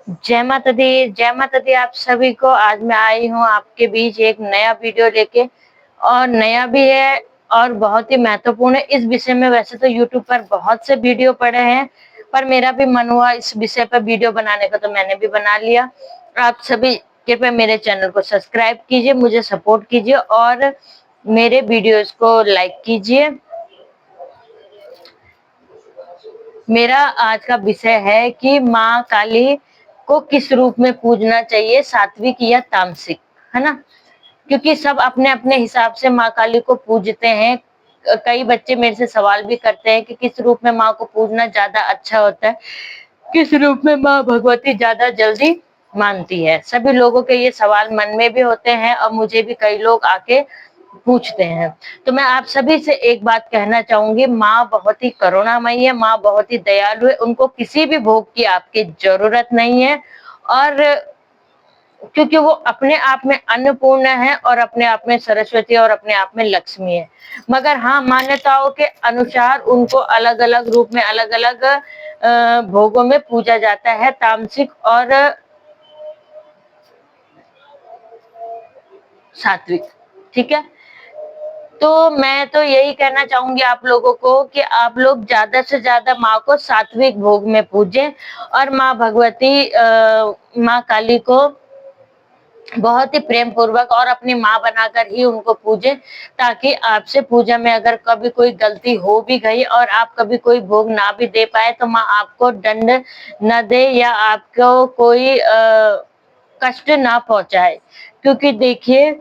जय माता दी, जय माता दी आप सभी को। आज मैं आई हूँ आपके बीच एक नया वीडियो लेके, और नया भी है और बहुत ही महत्वपूर्ण है। इस विषय में वैसे तो यूट्यूब पर बहुत से वीडियो पड़े हैं, पर मेरा भी मन हुआ इस विषय पर वीडियो बनाने का, तो मैंने भी बना लिया। आप सभी कृपया मेरे चैनल को सब्सक्राइब कीजिए, मुझे सपोर्ट कीजिए और मेरे वीडियोस को लाइक कीजिए। मेरा आज का विषय है कि माँ काली को किस रूप में पूजना चाहिए, सात्विक या तामसिक, है ना। क्योंकि सब अपने अपने हिसाब से माँ काली को पूजते हैं। कई बच्चे मेरे से सवाल भी करते हैं कि किस रूप में माँ को पूजना ज्यादा अच्छा होता है, किस रूप में माँ भगवती ज्यादा जल्दी मानती है। सभी लोगों के ये सवाल मन में भी होते हैं और मुझे भी कई लोग आके पूछते हैं। तो मैं आप सभी से एक बात कहना चाहूंगी, माँ बहुत ही करुणामयी है, माँ बहुत ही दयालु है, उनको किसी भी भोग की आपकी जरूरत नहीं है। और क्योंकि वो अपने आप में अन्नपूर्ण है और अपने आप में सरस्वती और अपने आप में लक्ष्मी है। मगर हाँ, मान्यताओं के अनुसार उनको अलग अलग रूप में अलग अलग भोगों में पूजा जाता है, तामसिक और सात्विक। ठीक है, तो मैं तो यही कहना चाहूंगी आप लोगों को कि आप लोग ज्यादा से ज्यादा माँ को सात्विक भोग में पूजें और माँ भगवती माँ काली को बहुत ही प्रेम पूर्वक और अपनी माँ बनाकर ही उनको पूजे, ताकि आपसे पूजा में अगर कभी कोई गलती हो भी गई और आप कभी कोई भोग ना भी दे पाए तो माँ आपको दंड न दे या आपको कोई कष्ट ना पहुंचाए। क्योंकि देखिए,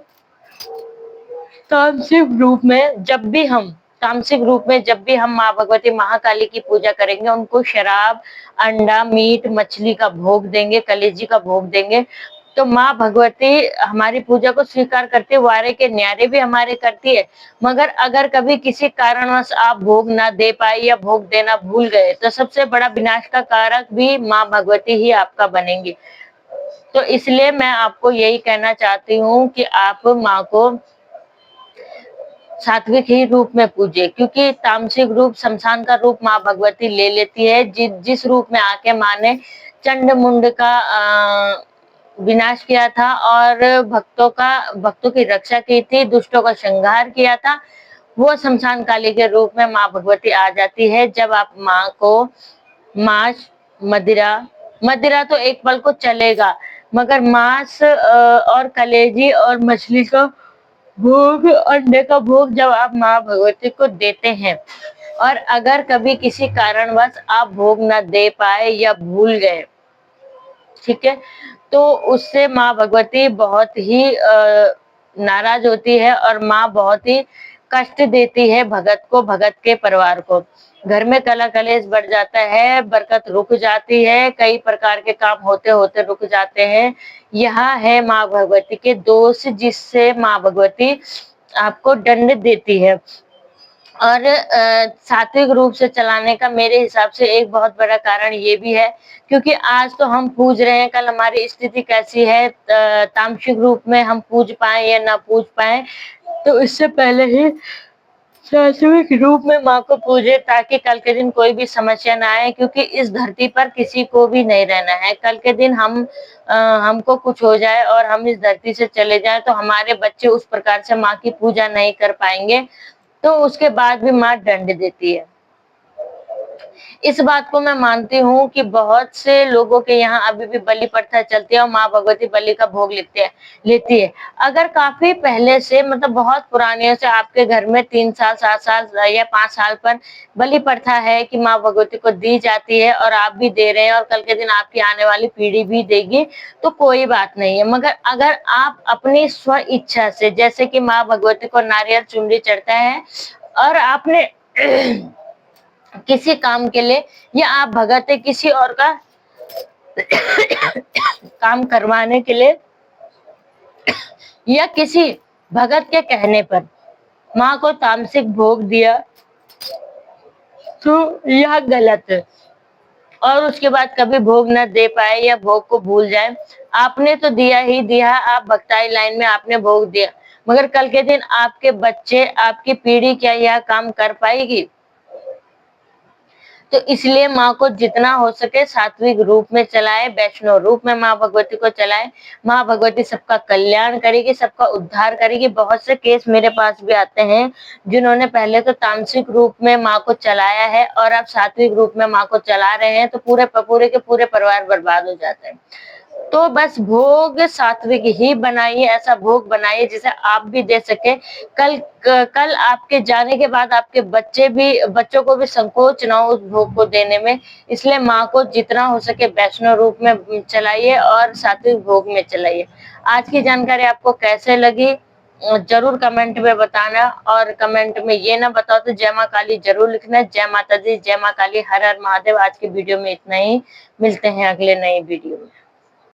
तामसिक रूप में जब भी हम तामसिक रूप में जब भी हम माँ भगवती महाकाली की पूजा करेंगे, उनको शराब, अंडा, मीट, मछली का भोग देंगे, कलेजी का भोग देंगे, तो माँ भगवती हमारी पूजा को स्वीकार करते, वारे के न्यारे भी हमारे करती है। मगर अगर कभी किसी कारणवश आप भोग ना दे पाए या भोग देना भूल गए, तो सबसे बड़ा विनाश का कारक भी माँ भगवती ही आपका बनेंगी। तो इसलिए मैं आपको यही कहना चाहती हूँ कि आप माँ को सात्विक ही रूप में पूजे, क्योंकि तामसिक रूप शमशान का रूप माँ भगवती ले लेती है। जिस रूप में आके माँ ने चंड मुंड का विनाश किया था और भक्तों की रक्षा की थी, दुष्टों का संहार किया था, वो शमशान काली के रूप में माँ भगवती आ जाती है। जब आप माँ को मांस, मदिरा मदिरा तो एक पल को चलेगा, मगर मांस और कलेजी और मछली का भोग, अंडे का भोग जब आप माँ भगवती को देते हैं और अगर कभी किसी कारणवश आप भोग न दे पाए या भूल गए, ठीक है, तो उससे माँ भगवती बहुत ही नाराज होती है और माँ बहुत ही कष्ट देती है भगत को, भगत के परिवार को। घर में कला कलेश बढ़ जाता है, बरकत रुक जाती है, कई प्रकार के काम होते होते रुक जाते हैं। यह है माँ भगवती के दोष, जिससे माँ भगवती आपको दंड देती है। और सात्विक रूप से चलाने का मेरे हिसाब से एक बहुत बड़ा कारण ये भी है, क्योंकि आज तो हम पूज रहे हैं, कल हमारी स्थिति कैसी है, तामसिक रूप में हम पूज पाए या ना पूज पाए, तो इससे पहले ही सात्विक रूप में माँ को पूजे, ताकि कल के दिन कोई भी समस्या ना आए। क्योंकि इस धरती पर किसी को भी नहीं रहना है। कल के दिन हमको कुछ हो जाए और हम इस धरती से चले जाएं, तो हमारे बच्चे उस प्रकार से माँ की पूजा नहीं कर पाएंगे, तो उसके बाद भी माँ दंड देती है। इस बात को मैं मानती हूँ कि बहुत से लोगों के यहाँ अभी भी बलि प्रथा चलती है और माँ भगवती बलि का भोग लेती है। अगर काफी पहले से, मतलब बहुत पुराने से आपके घर में 3 साल, 7 साल या 5 साल पर बलि प्रथा है कि माँ भगवती को दी जाती है और आप भी दे रहे हैं और कल के दिन आपकी आने वाली पीढ़ी भी देगी, तो कोई बात नहीं है। मगर अगर आप अपनी स्व इच्छा से, जैसे कि माँ भगवती को नारियल चुनरी चढ़ता है और आपने किसी काम के लिए, या आप भगत है किसी और का काम करवाने के लिए, या किसी भगत के कहने पर माँ को तामसिक भोग दिया, तो यह गलत है। और उसके बाद कभी भोग न दे पाए या भोग को भूल जाए, आपने तो दिया ही दिया, आप भक्ताई लाइन में आपने भोग दिया, मगर कल के दिन आपके बच्चे, आपकी पीढ़ी क्या यह काम कर पाएगी? तो इसलिए माँ को जितना हो सके सात्विक रूप में चलाए, वैष्णव रूप में माँ भगवती को चलाए। माँ भगवती सबका कल्याण करेगी, सबका उद्धार करेगी। बहुत से केस मेरे पास भी आते हैं जिन्होंने पहले तो तामसिक रूप में माँ को चलाया है और अब सात्विक रूप में माँ को चला रहे हैं, तो पूरे के पूरे परिवार बर्बाद हो जाते हैं। तो बस भोग सात्विक ही बनाइए, ऐसा भोग बनाइए जिसे आप भी दे सके। कल आपके जाने के बाद आपके बच्चों को भी संकोच ना हो उस भोग को देने में। इसलिए माँ को जितना हो सके वैष्णव रूप में चलाइए और सात्विक भोग में चलाइए। आज की जानकारी आपको कैसे लगी जरूर कमेंट में बताना, और कमेंट में ये ना बताओ तो जय माँ काली जरूर लिखना। जय माता दी, जय माँ काली, हर हर महादेव। आज के वीडियो में इतना ही, मिलते हैं अगले नई वीडियो में।